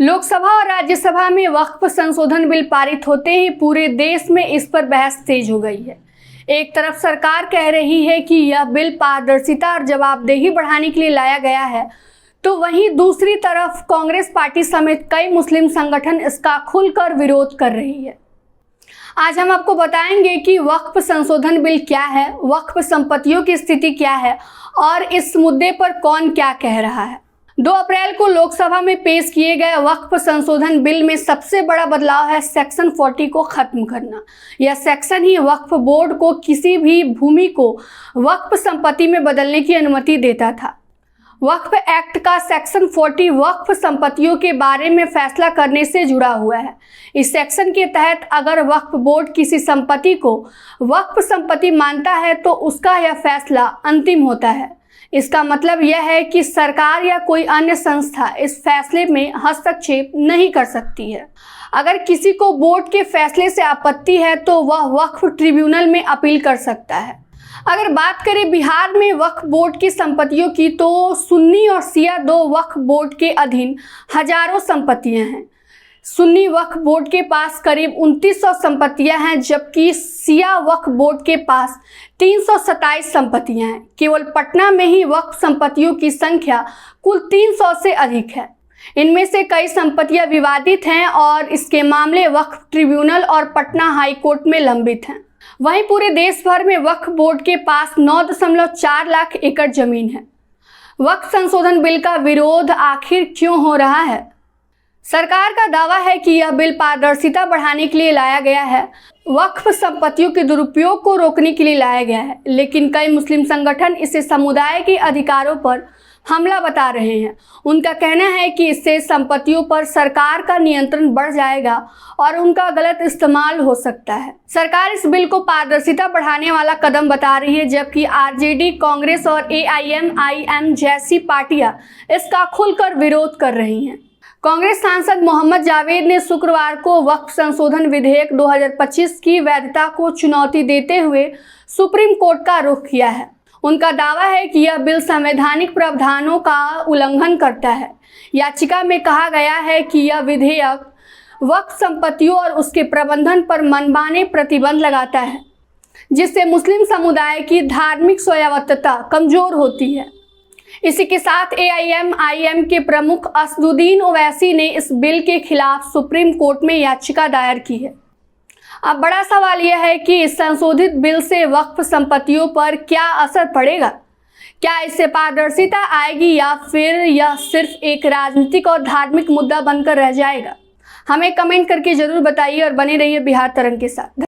लोकसभा और राज्यसभा में वक्फ संशोधन बिल पारित होते ही पूरे देश में इस पर बहस तेज हो गई है। एक तरफ सरकार कह रही है कि यह बिल पारदर्शिता और जवाबदेही बढ़ाने के लिए लाया गया है, तो वहीं दूसरी तरफ कांग्रेस पार्टी समेत कई मुस्लिम संगठन इसका खुलकर विरोध कर रही है। आज हम आपको बताएंगे कि वक्फ संशोधन बिल क्या है, वक्फ संपत्तियों की स्थिति क्या है और इस मुद्दे पर कौन क्या कह रहा है। 2 अप्रैल को लोकसभा में पेश किए गए वक्फ संशोधन बिल में सबसे बड़ा बदलाव है सेक्शन 40 को खत्म करना। यह सेक्शन ही वक्फ बोर्ड को किसी भी भूमि को वक्फ संपत्ति में बदलने की अनुमति देता था। वक्फ एक्ट का सेक्शन 40 वक्फ संपत्तियों के बारे में फैसला करने से जुड़ा हुआ है। इस सेक्शन के तहत अगर वक्फ बोर्ड किसी संपत्ति को वक्फ संपत्ति मानता है तो उसका यह फैसला अंतिम होता है। इसका मतलब यह है कि सरकार या कोई अन्य संस्था इस फैसले में हस्तक्षेप नहीं कर सकती है। अगर किसी को बोर्ड के फैसले से आपत्ति है तो वह वक्फ ट्रिब्यूनल में अपील कर सकता है। अगर बात करें बिहार में वक्फ बोर्ड की संपत्तियों की, तो सुन्नी और शिया 2 वक्फ बोर्ड के अधीन हजारों संपत्तियां हैं। सुन्नी वक्फ बोर्ड के पास करीब 2900 संपत्तियां हैं, जबकि शिया वक्फ बोर्ड के पास 327 संपत्तियां हैं। केवल पटना में ही वक्फ संपत्तियों की संख्या कुल 300 से अधिक है। इनमें से कई संपत्तियां विवादित हैं और इसके मामले वक्फ ट्रिब्यूनल और पटना हाई कोर्ट में लंबित हैं। वहीं पूरे देश भर में वक्फ बोर्ड के पास 9.4 लाख एकड़ जमीन है। वक्फ संशोधन बिल का विरोध आखिर क्यों हो रहा है? सरकार का दावा है कि यह बिल पारदर्शिता बढ़ाने के लिए लाया गया है, वक्फ संपत्तियों के दुरुपयोग को रोकने के लिए लाया गया है, लेकिन कई मुस्लिम संगठन इसे समुदाय के अधिकारों पर हमला बता रहे हैं। उनका कहना है कि इससे संपत्तियों पर सरकार का नियंत्रण बढ़ जाएगा और उनका गलत इस्तेमाल हो सकता है। सरकार इस बिल को पारदर्शिता बढ़ाने वाला कदम बता रही है, जबकि आरजेडी, कांग्रेस और AIM जैसी पार्टियां इसका खुलकर विरोध कर रही हैं। कांग्रेस सांसद मोहम्मद जावेद ने शुक्रवार को वक्फ संशोधन विधेयक 2025 की वैधता को चुनौती देते हुए सुप्रीम कोर्ट का रुख किया है। उनका दावा है कि यह बिल संवैधानिक प्रावधानों का उल्लंघन करता है। याचिका में कहा गया है कि यह विधेयक वक्फ संपत्तियों और उसके प्रबंधन पर मनमाने प्रतिबंध लगाता है, जिससे मुस्लिम समुदाय की धार्मिक स्वायत्तता कमजोर होती है। इसी के साथ AIM के प्रमुख असदुद्दीन ओवैसी ने इस बिल के खिलाफ सुप्रीम कोर्ट में याचिका दायर की है। अब बड़ा सवाल यह है कि इस संशोधित बिल से वक्फ संपत्तियों पर क्या असर पड़ेगा? क्या इससे पारदर्शिता आएगी या फिर यह सिर्फ एक राजनीतिक और धार्मिक मुद्दा बनकर रह जाएगा? हमें कमेंट करके जरूर बताइए और बने रहिए बिहार तरंग के साथ।